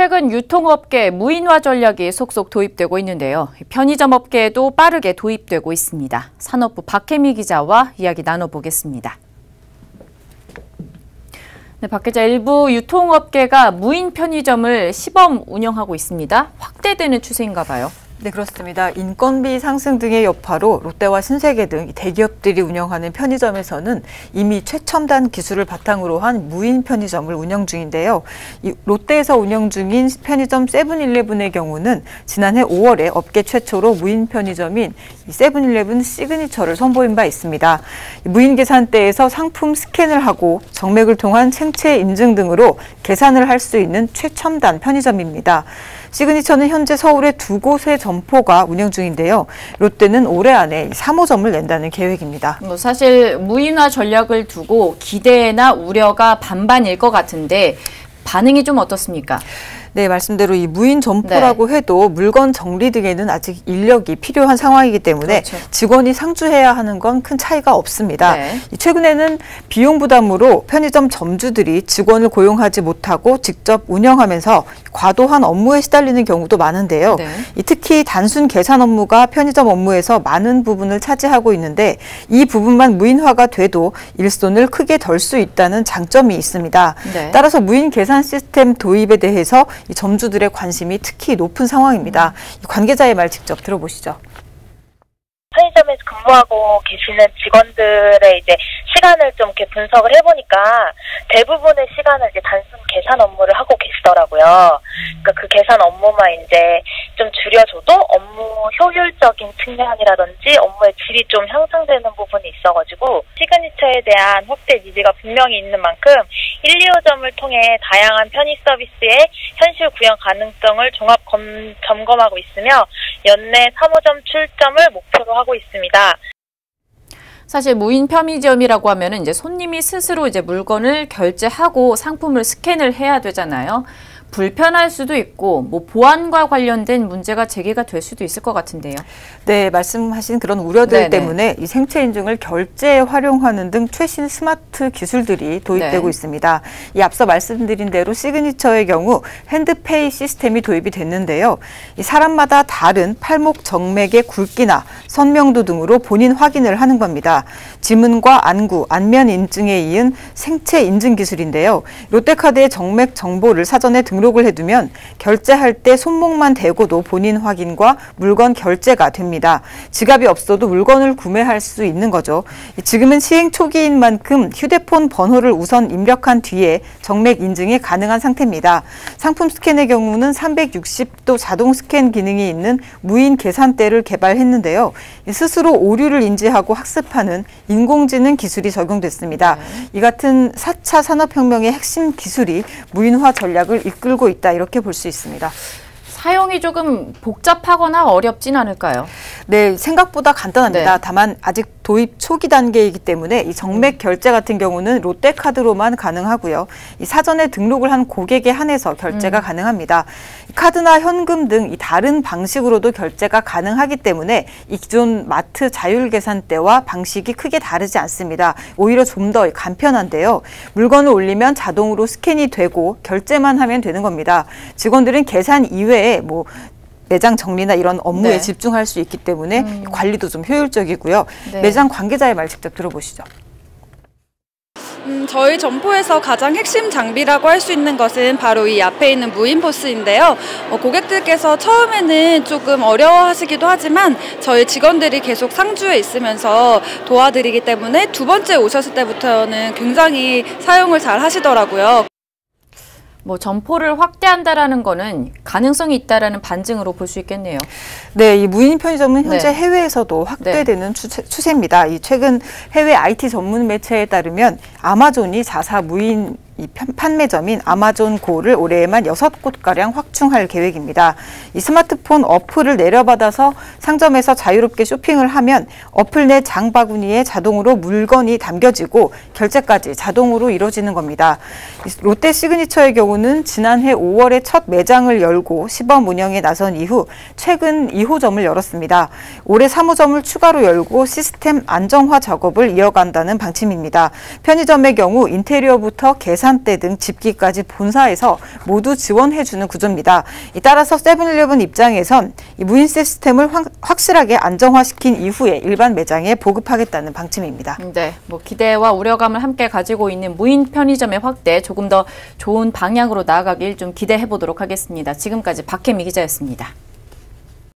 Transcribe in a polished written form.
최근 유통업계 무인화 전략이 속속 도입되고 있는데요. 편의점 업계에도 빠르게 도입되고 있습니다. 산업부 박혜미 기자와 이야기 나눠보겠습니다. 네, 박 기자, 일부 유통업계가 무인 편의점을 시범 운영하고 있습니다. 확대되는 추세인가 봐요. 네, 그렇습니다. 인건비 상승 등의 여파로 롯데와 신세계 등 대기업들이 운영하는 편의점에서는 이미 최첨단 기술을 바탕으로 한 무인 편의점을 운영 중인데요. 이 롯데에서 운영 중인 편의점 세븐일레븐의 경우는 지난해 5월에 업계 최초로 무인 편의점인 세븐일레븐 시그니처를 선보인 바 있습니다. 무인 계산대에서 상품 스캔을 하고 정맥을 통한 생체 인증 등으로 계산을 할 수 있는 최첨단 편의점입니다. 시그니처는 현재 서울의 2곳의 점포가 운영 중인데요. 롯데는 올해 안에 3호점을 낸다는 계획입니다. 사실 무인화 전략을 두고 기대나 우려가 반반일 것 같은데 반응이 좀 어떻습니까? 네, 말씀대로 이 무인 점포라고 해도 물건 정리 등에는 아직 인력이 필요한 상황이기 때문에 그렇죠. 직원이 상주해야 하는 건 큰 차이가 없습니다. 네. 최근에는 비용 부담으로 편의점 점주들이 직원을 고용하지 못하고 직접 운영하면서 과도한 업무에 시달리는 경우도 많은데요. 네. 특히 단순 계산 업무가 편의점 업무에서 많은 부분을 차지하고 있는데 이 부분만 무인화가 돼도 일손을 크게 덜 수 있다는 장점이 있습니다. 네. 따라서 무인 계산 시스템 도입에 대해서 이 점주들의 관심이 특히 높은 상황입니다. 관계자의 말 직접 들어보시죠. 편의점에서 근무하고 계시는 직원들의 이제 시간을 좀 이렇게 분석을 해보니까 대부분의 시간을 이제 단순 계산 업무를 하고 계시더라고요. 그러니까 그 계산 업무만 이제 좀 줄여줘도 업무 효율적인 측면이라든지 업무의 질이 좀 향상되는 부분이 있어가지고 시그니처에 대한 확대 니즈가 분명히 있는 만큼 1, 2호점을 통해 다양한 편의 서비스의 현실 구현 가능성을 종합 점검하고 있으며 연내 3호점 출점을 목표로 하고 있습니다. 사실 무인 편의점이라고 하면은 이제 손님이 스스로 이제 물건을 결제하고 상품을 스캔을 해야 되잖아요. 불편할 수도 있고 뭐 보안과 관련된 문제가 제기가 될 수도 있을 것 같은데요. 네, 말씀하신 그런 우려들 때문에 이 생체 인증을 결제에 활용하는 등 최신 스마트 기술들이 도입되고 있습니다. 이 앞서 말씀드린 대로 시그니처의 경우 핸드페이 시스템이 도입이 됐는데요. 이 사람마다 다른 팔목 정맥의 굵기나 선명도 등으로 본인 확인을 하는 겁니다. 지문과 안구, 안면 인증에 이은 생체 인증 기술인데요. 롯데카드의 정맥 정보를 사전에 등록을 해두면 결제할 때 손목만 대고도 본인 확인과 물건 결제가 됩니다. 지갑이 없어도 물건을 구매할 수 있는 거죠. 지금은 시행 초기인 만큼 휴대폰 번호를 우선 입력한 뒤에 정맥 인증이 가능한 상태입니다. 상품 스캔의 경우는 360도 자동 스캔 기능이 있는 무인 계산대를 개발했는데요. 스스로 오류를 인지하고 학습하는 인공지능 기술이 적용됐습니다. 이 같은 4차 산업혁명의 핵심 기술이 무인화 전략을 이끌고 있다, 이렇게 볼 수 있습니다. 사용이 조금 복잡하거나 어렵진 않을까요? 네, 생각보다 간단합니다. 다만 아직 도입 초기 단계이기 때문에 이 정맥 결제 같은 경우는 롯데카드로만 가능하고요. 이 사전에 등록을 한 고객에 한해서 결제가 가능합니다. 카드나 현금 등 이 다른 방식으로도 결제가 가능하기 때문에 이 기존 마트 자율 계산대와 방식이 크게 다르지 않습니다. 오히려 좀 더 간편한데요. 물건을 올리면 자동으로 스캔이 되고 결제만 하면 되는 겁니다. 직원들은 계산 이외에 뭐 매장 정리나 이런 업무에 집중할 수 있기 때문에 관리도 좀 효율적이고요. 매장 관계자의 말 직접 들어보시죠. 저희 점포에서 가장 핵심 장비라고 할 수 있는 것은 바로 이 앞에 있는 무인 포스인데요. 고객들께서 처음에는 조금 어려워하시기도 하지만 저희 직원들이 계속 상주에 있으면서 도와드리기 때문에 두 번째 오셨을 때부터는 굉장히 사용을 잘 하시더라고요. 뭐 점포를 확대한다라는 거는 가능성이 있다라는 반증으로 볼 수 있겠네요. 네, 이 무인 편의점은 현재 해외에서도 확대되는 추세입니다. 이 최근 해외 IT 전문 매체에 따르면 아마존이 자사 무인 이 판매점인 아마존고를 올해에만 6곳가량 확충할 계획입니다. 이 스마트폰 어플을 내려받아서 상점에서 자유롭게 쇼핑을 하면 어플 내 장바구니에 자동으로 물건이 담겨지고 결제까지 자동으로 이루어지는 겁니다. 롯데 시그니처의 경우는 지난해 5월에 첫 매장을 열고 시범 운영에 나선 이후 최근 2호점을 열었습니다. 올해 3호점을 추가로 열고 시스템 안정화 작업을 이어간다는 방침입니다. 편의점의 경우 인테리어부터 계산 계산대 등 집기까지 본사에서 모두 지원해주는 구조입니다. 따라서 세븐일레븐 입장에선 이 무인 시스템을 확실하게 안정화시킨 이후에 일반 매장에 보급하겠다는 방침입니다. 네, 뭐 기대와 우려감을 함께 가지고 있는 무인 편의점의 확대, 조금 더 좋은 방향으로 나아가길 좀 기대해 보도록 하겠습니다. 지금까지 박혜미 기자였습니다.